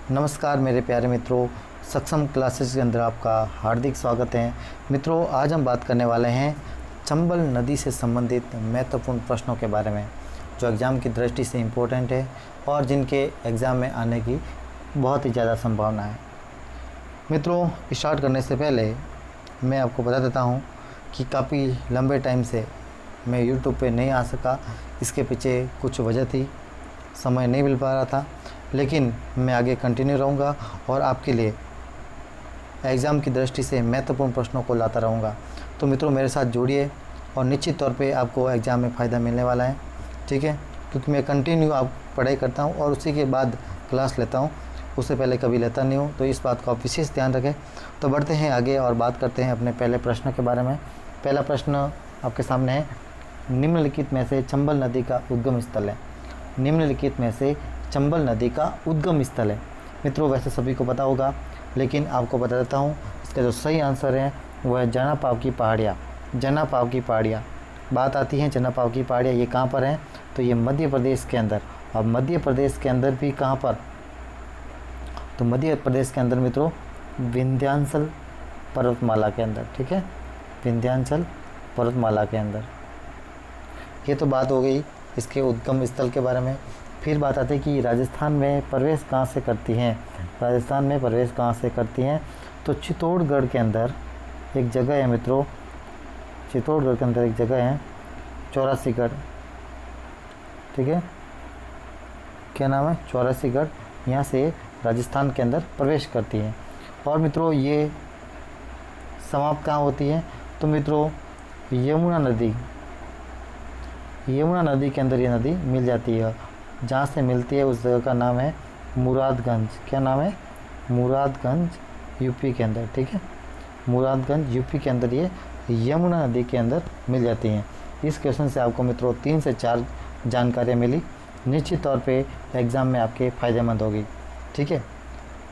नमस्कार मेरे प्यारे मित्रों, सक्षम क्लासेस के अंदर आपका हार्दिक स्वागत है। मित्रों, आज हम बात करने वाले हैं चंबल नदी से संबंधित महत्वपूर्ण प्रश्नों के बारे में, जो एग्ज़ाम की दृष्टि से इम्पोर्टेंट है और जिनके एग्ज़ाम में आने की बहुत ही ज़्यादा संभावना है। मित्रों, स्टार्ट करने से पहले मैं आपको बता देता हूँ कि काफ़ी लंबे टाइम से मैं यूट्यूब पे नहीं आ सका। इसके पीछे कुछ वजह थी, समय नहीं मिल पा रहा था, लेकिन मैं आगे कंटिन्यू रहूँगा और आपके लिए एग्ज़ाम की दृष्टि से महत्वपूर्ण प्रश्नों को लाता रहूँगा। तो मित्रों, मेरे साथ जुड़िए और निश्चित तौर पे आपको एग्ज़ाम में फ़ायदा मिलने वाला है, ठीक है। क्योंकि मैं कंटिन्यू आप पढ़ाई करता हूँ और उसी के बाद क्लास लेता हूँ, उससे पहले कभी लेता नहीं हूँ, तो इस बात का आप विशेष ध्यान रखें। तो बढ़ते हैं आगे और बात करते हैं अपने पहले प्रश्न के बारे में। पहला प्रश्न आपके सामने है, निम्नलिखित में से चंबल नदी का उद्गम स्थल है। निम्नलिखित में से चंबल नदी का उद्गम स्थल है। मित्रों, वैसे सभी को पता होगा, लेकिन आपको बता देता हूँ, इसका जो सही आंसर है वह है जनापाव की पहाड़ियाँ। जनापाव की पहाड़ियाँ, बात आती है जनापाव की पहाड़ियाँ, ये कहाँ पर हैं? तो ये मध्य प्रदेश के अंदर। और मध्य प्रदेश के अंदर भी कहाँ पर? तो मध्य प्रदेश के अंदर मित्रों विंध्याचल पर्वतमाला के अंदर, ठीक है, विंध्याचल पर्वतमाला के अंदर। ये तो बात हो गई इसके उद्गम स्थल के बारे में। फिर बात आती है कि राजस्थान में प्रवेश कहाँ से करती हैं। राजस्थान में प्रवेश कहाँ से करती हैं? तो चित्तौड़गढ़ के अंदर एक जगह है मित्रों, चित्तौड़गढ़ के अंदर एक जगह है चौरासीगढ़, ठीक है, क्या नाम है? चौरासीगढ़। यहाँ से राजस्थान के अंदर प्रवेश करती है। और मित्रों, ये समाप्त कहाँ होती है? तो मित्रों यमुना नदी, यमुना नदी के अंदर ये नदी मिल जाती है। जहाँ से मिलती है उस जगह का नाम है मुरादगंज। क्या नाम है? मुरादगंज, यूपी के अंदर, ठीक है, मुरादगंज यूपी के अंदर ये यमुना नदी के अंदर मिल जाती हैं। इस क्वेश्चन से आपको मित्रों 3 से 4 जानकारियाँ मिली, निश्चित तौर पे एग्ज़ाम में आपके फ़ायदेमंद होगी, ठीक है।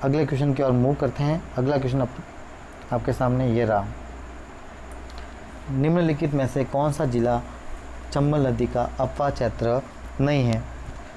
अगले क्वेश्चन की ओर मूव करते हैं। अगला क्वेश्चन आपके सामने ये रहा, निम्नलिखित में से कौन सा जिला चंबल नदी का अपवाह क्षेत्र नहीं है?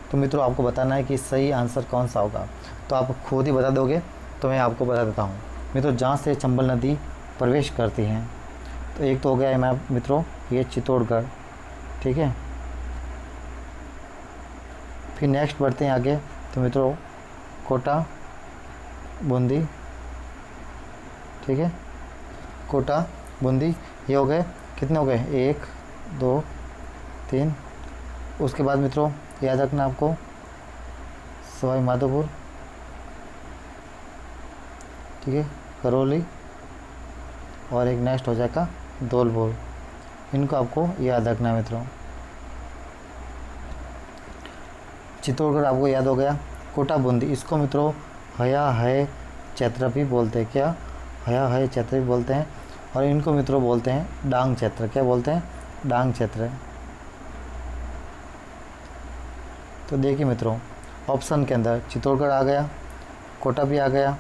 तो मित्रों, आपको बताना है कि सही आंसर कौन सा होगा। तो आप खुद ही बता दोगे, तो मैं आपको बता देता हूँ। मित्रों, जहाँ से चंबल नदी प्रवेश करती हैं, तो एक तो हो गया है मैं मित्रों ये चित्तौड़गढ़, ठीक है। फिर नेक्स्ट बढ़ते हैं आगे, तो मित्रों कोटा, बूंदी, ठीक है, कोटा, बूंदी, ये हो गए। कितने हो गए? 1 2 3। उसके बाद मित्रों याद रखना आपको सवाई माधोपुर, ठीक है, करौली, और एक नेक्स्ट हो जाएगा धौलपुर। इनको आपको याद रखना है मित्रों। चित्तौड़गढ़ आपको याद हो गया। कोटा, बूंदी, इसको मित्रों हया है क्षेत्र भी बोलते हैं। क्या? हया है क्षेत्र भी बोलते हैं। और इनको मित्रों बोलते हैं डांग क्षेत्र। क्या बोलते हैं? डांग क्षेत्र। तो देखिए मित्रों, ऑप्शन के अंदर चित्तौड़गढ़ आ गया, कोटा भी आ गया,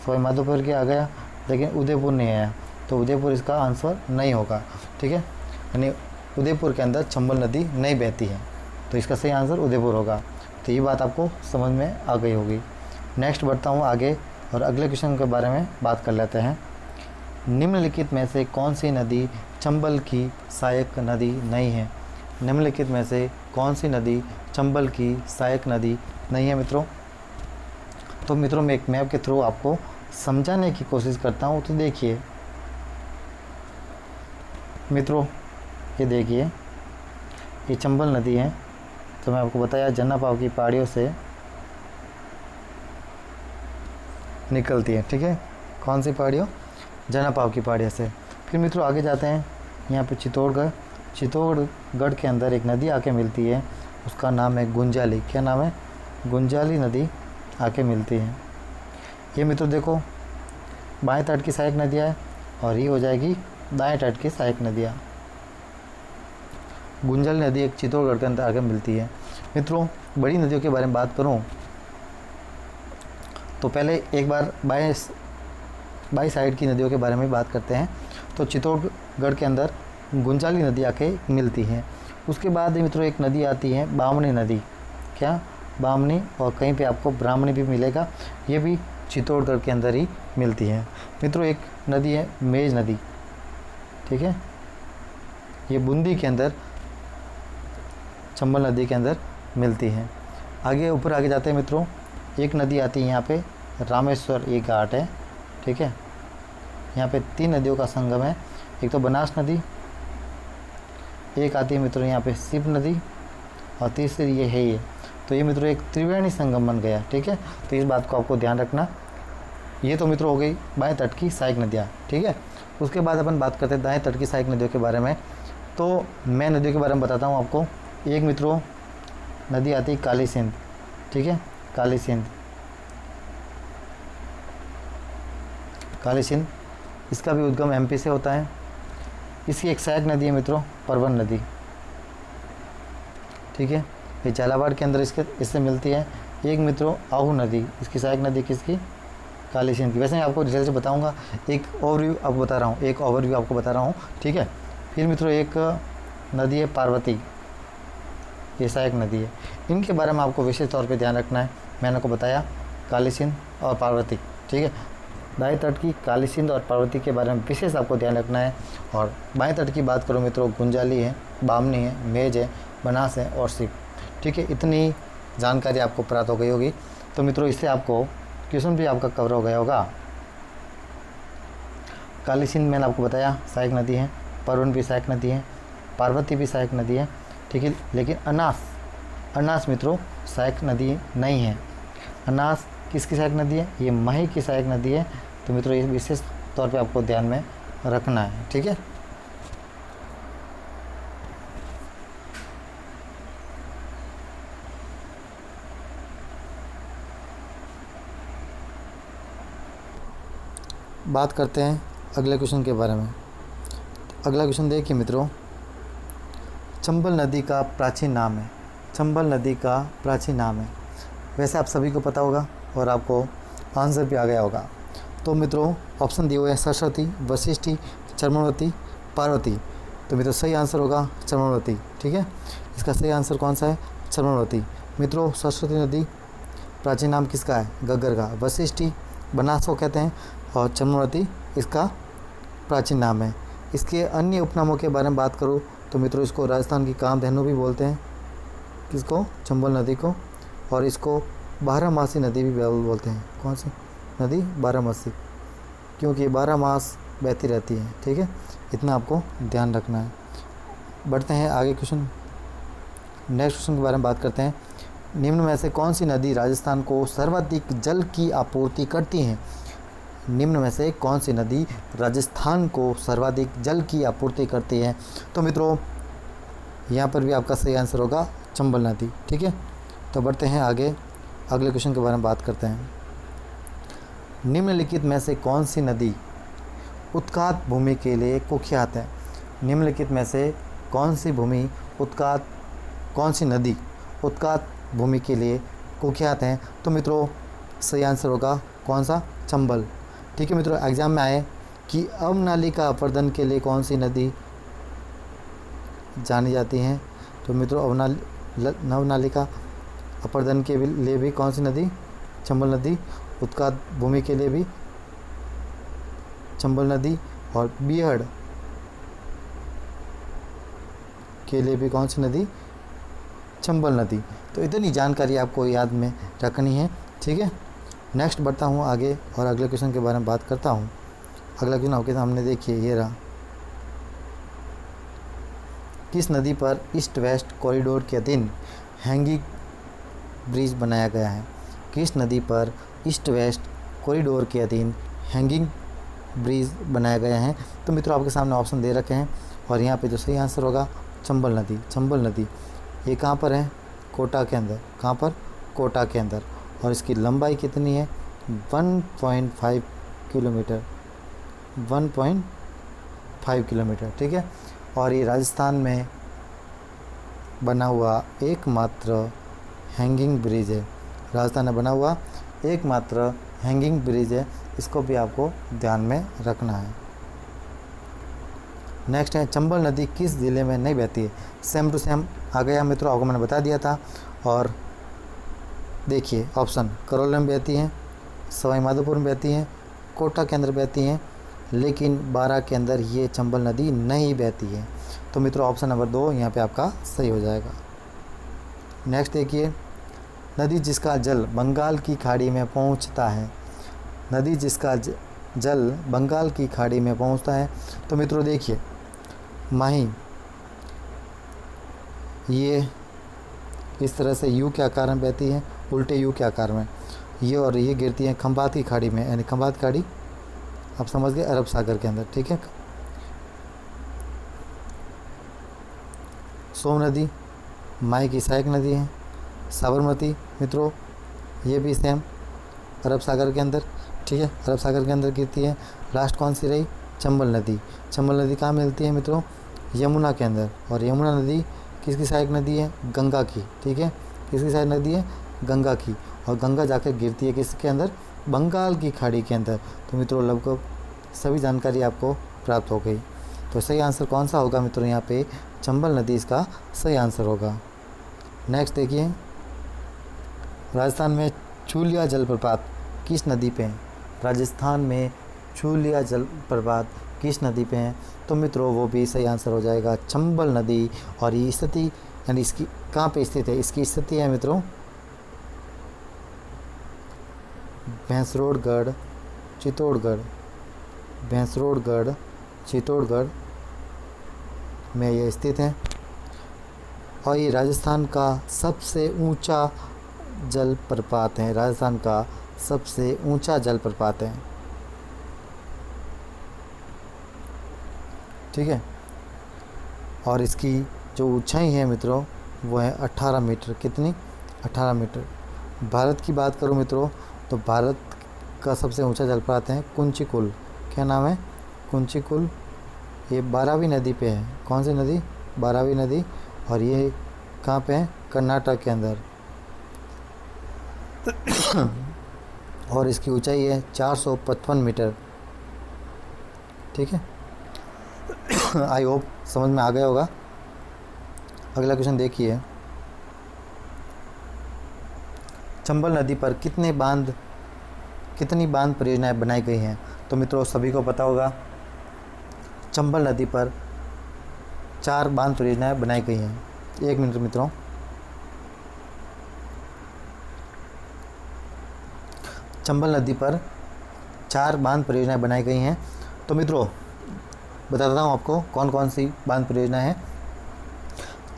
सवाई माधोपुर भी आ गया, लेकिन उदयपुर नहीं आया। तो उदयपुर इसका आंसर नहीं होगा, ठीक है, यानी उदयपुर के अंदर चंबल नदी नहीं बहती है, तो इसका सही आंसर उदयपुर होगा। तो ये बात आपको समझ में आ गई होगी। नेक्स्ट बढ़ता हूँ आगे और अगले क्वेश्चन के बारे में बात कर लेते हैं। निम्नलिखित में से कौन सी नदी चंबल की सहायक नदी नहीं है? निम्नलिखित में से कौन सी नदी चंबल की सहायक नदी नहीं है मित्रों? तो मित्रों, मैं एक मैप के थ्रू आपको समझाने की कोशिश करता हूँ। तो देखिए मित्रों, ये देखिए, ये चंबल नदी है। तो मैं आपको बताया जनापाव की पहाड़ियों से निकलती है, ठीक है। कौन सी पहाड़ियों? जनापाव की पहाड़ियों से। फिर मित्रों आगे जाते हैं, यहाँ पे चित्तौड़गढ़, चित्तौड़गढ़ के अंदर एक नदी आके मिलती है, उसका नाम है गुंजाली। क्या नाम है? गुंजाली नदी आके मिलती है। ये मित्रों देखो, बाएं तट की सहायक नदियाँ है और ये हो जाएगी दाएं तट की सहायक नदियाँ। गुंजाली नदी एक चित्तौड़गढ़ के अंदर आके मिलती है। मित्रों, बड़ी नदियों के बारे में बात करूँ तो पहले एक बार बाई साइड की नदियों के बारे में बात करते हैं। तो चित्तौड़गढ़ के अंदर गुंजाली नदी आके मिलती है। उसके बाद मित्रों एक नदी आती है बामनी नदी। क्या? बामनी और कहीं पे आपको ब्राह्मणी भी मिलेगा। ये भी चित्तौड़गढ़ के अंदर ही मिलती है। मित्रों एक नदी है मेज नदी, ठीक है, ये बूंदी के अंदर चंबल नदी के अंदर मिलती है। आगे ऊपर आगे जाते हैं मित्रों, एक नदी आती है यहाँ पे रामेश्वर, ये घाट है, ठीक है। यहाँ पे 3 नदियों का संगम है, एक तो बनास नदी, एक आती है मित्रों यहाँ पे शिव नदी और तीसरी ये है ये। तो ये मित्रों एक त्रिवेणी संगम बन गया, ठीक है। तो इस बात को आपको ध्यान रखना। ये तो मित्रों हो गई बाएं तट की सहायक नदियाँ, ठीक है। उसके बाद अपन बात करते हैं दाएं तट की सहायक नदियों के बारे में। तो मैं नदियों के बारे में बताता हूँ आपको। एक मित्रों नदी आती है काली सिंध, ठीक है, काली सिंध, काली सिंध, इसका भी उद्गम एमपी से होता है। इसकी एक सहायक नदी है मित्रों परवन नदी, ठीक है, ये झालावाड़ के अंदर इससे मिलती है। एक मित्रों आहू नदी, इसकी सहायक नदी किसकी, काली सिंध की। वैसे मैं आपको डिटेल से बताऊंगा, एक ओवरव्यू आपको बता रहा हूँ, एक ओवरव्यू आपको बता रहा हूँ, ठीक है। फिर मित्रों एक नदी है पार्वती, ये सहायक नदी है। इनके बारे में आपको विशेष तौर पे ध्यान रखना है। मैंने आपको बताया काली सिंध और पार्वती, ठीक है। दाएं तट की काली सिंध और पार्वती के बारे में विशेष आपको ध्यान रखना है। और बाएं तट की बात करो मित्रों, गुंजाली है, बामनी है, मेज है, बनास है और शिव, ठीक है। इतनी जानकारी आपको प्राप्त हो गई होगी। तो मित्रों इससे आपको क्वेश्चन भी आपका कवर हो गया होगा। काली सिंध मैंने आपको बताया सहायक नदी है, परवन भी सहायक नदी है, पार्वती भी सहायक नदी है, ठीक है। लेकिन अनास मित्रों सहायक नदी नहीं है। अनास किसकी सहायक नदी है, ये मही की सहायक नदी है। तो मित्रों ये विशेष तौर पे आपको ध्यान में रखना है, ठीक है। बात करते हैं अगले क्वेश्चन के बारे में। अगला क्वेश्चन देखिए मित्रों, चंबल नदी का प्राचीन नाम है, चंबल नदी का प्राचीन नाम है। वैसे आप सभी को पता होगा और आपको आंसर भी आ गया होगा। तो मित्रों ऑप्शन दिए हुए हैं सरस्वती, वशिष्ठी, चर्मणवती, पार्वती। तो मित्रों सही आंसर होगा चर्मणवती, ठीक है। इसका सही आंसर कौन सा है, चर्मणवती। मित्रों सरस्वती नदी प्राचीन नाम किसका है, गग्गर का। वशिष्ठी बनास को कहते हैं और चर्मणवती इसका प्राचीन नाम है। इसके अन्य उपनामों के बारे में बात करूँ तो मित्रों इसको राजस्थान की कामधेनु भी बोलते हैं, किसको, चंबल नदी को। और इसको बारहमासी नदी भी बोलते हैं। कौन सी नदी, बारहमासी, क्योंकि 12 मास बहती रहती है, ठीक है। इतना आपको ध्यान रखना है। बढ़ते हैं आगे क्वेश्चन, नेक्स्ट क्वेश्चन के बारे में बात करते हैं। निम्न में से कौन सी नदी राजस्थान को सर्वाधिक जल की आपूर्ति करती है। निम्न में से कौन सी नदी राजस्थान को सर्वाधिक जल की आपूर्ति करती है। तो मित्रों यहाँ पर भी आपका सही आंसर होगा चंबल नदी, ठीक है। तो बढ़ते हैं आगे, अगले क्वेश्चन के बारे में बात करते हैं। निम्नलिखित में से कौन सी नदी उत्कात भूमि के लिए कुख्यात है। निम्नलिखित में से कौन सी नदी उत्कात भूमि के लिए कुख्यात है। तो मित्रों सही आंसर होगा कौन सा, चंबल, ठीक है। मित्रों एग्जाम में आए कि अवनालिका अपर्दन के लिए कौन सी नदी जानी जाती है। तो मित्रों नवनालिका अपर्दन के लिए भी कौन सी नदी, चंबल नदी। उत्कात भूमि के लिए भी चंबल नदी और बिहड़ के लिए भी कौन सी नदी, चंबल नदी। तो इतनी जानकारी आपको याद में रखनी है, ठीक है। नेक्स्ट बढ़ता हूँ आगे और अगले क्वेश्चन के बारे में बात करता हूँ। अगला क्वेश्चन आपके सामने देखिए, ये रहा। किस नदी पर ईस्ट वेस्ट कॉरिडोर के अधीन हैंगिंग ब्रिज बनाया गया है। किस नदी पर ईस्ट वेस्ट कॉरिडोर के अधीन हैंगिंग ब्रिज बनाया गया है। तो मित्रों आपके सामने ऑप्शन दे रखे हैं और यहाँ पे जो सही आंसर होगा चंबल नदी। चंबल नदी ये कहाँ पर है, कोटा के अंदर। कहाँ पर, कोटा के अंदर। और इसकी लंबाई कितनी है, 1.5 किलोमीटर, 1.5 किलोमीटर, ठीक है। और ये राजस्थान में बना हुआ एकमात्र हैंगिंग ब्रिज है। राजस्थान में बना हुआ एकमात्र हैंगिंग ब्रिज है, इसको भी आपको ध्यान में रखना है। नेक्स्ट है, चंबल नदी किस ज़िले में नहीं बहती है। सेम टू सेम आ गया मित्रों, आपको मैंने बता दिया था। और देखिए ऑप्शन करौली में बहती हैं, सवाई माधोपुर में बहती हैं, कोटा के अंदर बहती हैं, लेकिन बारा के अंदर ये चंबल नदी नहीं बहती है। तो मित्रों ऑप्शन नंबर 2 यहाँ पे आपका सही हो जाएगा। नेक्स्ट देखिए, नदी जिसका जल बंगाल की खाड़ी में पहुँचता है, नदी जिसका जल बंगाल की खाड़ी में पहुँचता है। तो मित्रों देखिए माही ये इस तरह से यू के आकार में बहती है, उल्टे यू के आकार में ये, और ये गिरती है खंभात की खाड़ी में, यानी खंभात खाड़ी आप समझ गए अरब सागर के अंदर, ठीक है। सोम नदी माई की सहायक नदी है। साबरमती मित्रों ये भी सेम अरब सागर के अंदर, ठीक है, अरब सागर के अंदर गिरती है। लास्ट कौन सी रही? चंबल नदी। चंबल नदी कहाँ मिलती है मित्रों? यमुना के अंदर, और यमुना नदी किसकी सहायक नदी है? गंगा की, ठीक है, किसकी सहायक नदी है? गंगा की, और गंगा जाकर गिरती है किसके अंदर? बंगाल की खाड़ी के अंदर। तो मित्रों लगभग सभी जानकारी आपको प्राप्त हो गई। तो सही आंसर कौन सा होगा मित्रों? यहाँ पे चंबल नदी इसका सही आंसर होगा। नेक्स्ट देखिए, राजस्थान में चूलिया जलप्रपात किस नदी पे है? राजस्थान में चूलिया जलप्रपात किस नदी पे है? तो मित्रों वो भी सही आंसर हो जाएगा चंबल नदी। और ये स्थिति यानी इसकी कहाँ पे स्थित है? इसकी स्थिति है मित्रों भैंसरोडगढ़ चित्तौड़गढ़, भैंसरोडगढ़ चित्तौड़गढ़ में ये स्थित है। और ये राजस्थान का सबसे ऊंचा जलप्रपात है, राजस्थान का सबसे ऊंचा जलप्रपात है, ठीक है। और इसकी जो ऊंचाई है मित्रों वो है 18 मीटर। कितनी? 18 मीटर। भारत की बात करूं मित्रों तो भारत का सबसे ऊंचा जलप्रपात है कुंचिकुल। क्या नाम है? कुंचिकुल। ये बारावी नदी पे है। कौन सी नदी? बारावी नदी। और ये कहाँ पे है? कर्नाटक के अंदर। और इसकी ऊंचाई है 455 मीटर, ठीक है। आई होप समझ में आ गया होगा। अगला क्वेश्चन देखिए, चंबल नदी पर कितनी बांध परियोजनाएं बनाई गई हैं? तो मित्रों सभी को पता होगा चंबल नदी पर 4 बांध परियोजनाएं बनाई गई हैं। 1 मिनट मित्रों, चंबल नदी पर 4 बांध परियोजनाएं बनाई गई हैं। तो मित्रों बताता हूँ आपको कौन कौन सी बांध परियोजना है।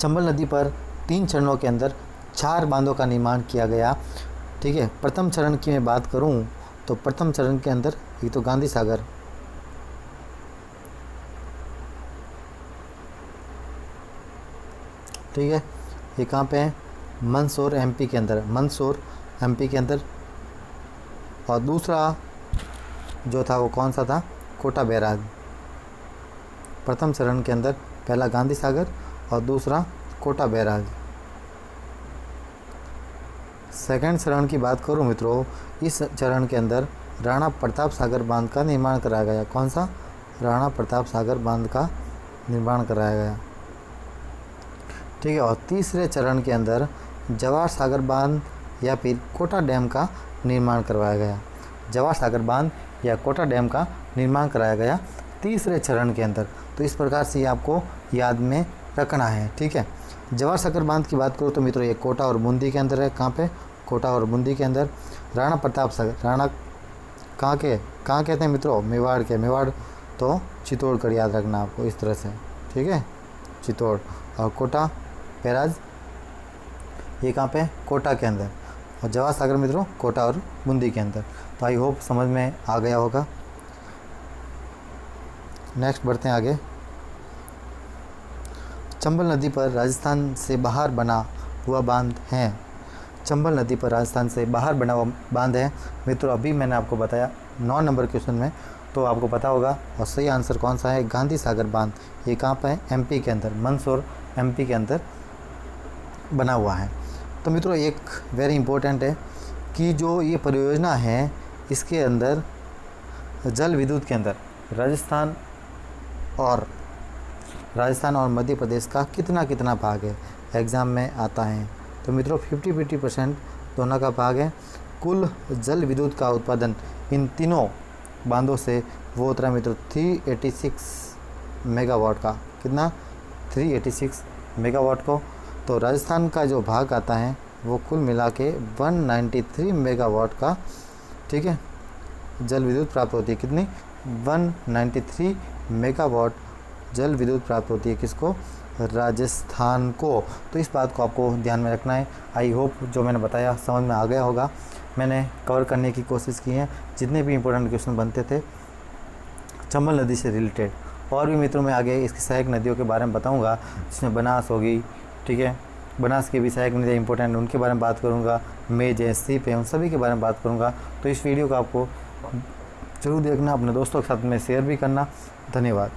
चंबल नदी पर 3 चरणों के अंदर 4 बांधों का निर्माण किया गया, ठीक है। प्रथम चरण की मैं बात करूँ तो प्रथम चरण के अंदर एक तो गांधी सागर, ठीक है, ये कहाँ पे है? मंदसौर एमपी के अंदर, मंदसौर एमपी के अंदर। और दूसरा जो था वो कौन सा था? कोटा बैराज। प्रथम चरण के अंदर पहला गांधी सागर और दूसरा कोटा बैराज। सेकंड चरण की बात करूं मित्रों, इस चरण के अंदर राणा प्रताप सागर बांध का निर्माण कराया गया। कौन सा? राणा प्रताप सागर बांध का निर्माण कराया गया, ठीक है। और तीसरे चरण के अंदर जवाहर सागर बांध या फिर कोटा डैम का निर्माण करवाया गया। जवाहर सागर बांध या कोटा डैम का निर्माण कराया गया तीसरे चरण के अंदर। तो इस प्रकार से ये आपको याद में रखना है, ठीक है। जवाहर सागर बांध की बात करूँ तो मित्रों ये कोटा और बूंदी के अंदर है। कहाँ पे? कोटा और बूंदी के अंदर। राणा प्रताप सागर, राणा कहाँ कहते हैं मित्रों? मेवाड़ के। मेवाड़ तो चित्तौड़गढ़ याद रखना आपको इस तरह से, ठीक है, चित्तौड़। और कोटा बैराज ये कहाँ पे? कोटा के अंदर। और जवाहर सागर मित्रों कोटा और बूंदी के अंदर। तो आई होप समझ में आ गया होगा। नेक्स्ट बढ़ते हैं आगे। चंबल नदी पर राजस्थान से बाहर बना हुआ बांध है। चंबल नदी पर राजस्थान से बाहर बना हुआ बांध है मित्रों। अभी मैंने आपको बताया 9 नंबर क्वेश्चन में, तो आपको पता होगा। और सही आंसर कौन सा है? गांधी सागर बांध। ये कहाँ पर है? एमपी के अंदर, मंदसौर एमपी के अंदर बना हुआ है। तो मित्रों एक वेरी इंपॉर्टेंट है कि जो ये परियोजना है इसके अंदर जल विद्युत के अंदर राजस्थान और मध्य प्रदेश का कितना भाग है, एग्ज़ाम में आता है। तो मित्रों 50-50% दोनों का भाग है। कुल जल विद्युत का उत्पादन इन तीनों बांधों से वो होता है मित्रों 386 मेगावाट का। कितना? 386 मेगावाट को। तो राजस्थान का जो भाग आता है वो कुल मिला के 193 मेगावाट का, ठीक है, जल विद्युत प्राप्त होती है। कितनी? 193 मेगावाट जल विद्युत प्राप्त होती है। किसको? राजस्थान को। तो इस बात को आपको ध्यान में रखना है। आई होप जो मैंने बताया समझ में आ गया होगा। मैंने कवर करने की कोशिश की है जितने भी इंपॉर्टेंट क्वेश्चन बनते थे चंबल नदी से रिलेटेड। और भी मित्रों मैं आगे इसकी सहायक नदियों के बारे में बताऊंगा, जिसमें बनास होगी, ठीक है, बनास की भी सहायक नदियाँ इंपॉर्टेंट, उनके बारे में बात करूंगा। मेज है, सीप है, उन सभी के बारे में बात करूंगा। तो इस वीडियो को आपको जरूर देखना, अपने दोस्तों के साथ में शेयर भी करना। धन्यवाद।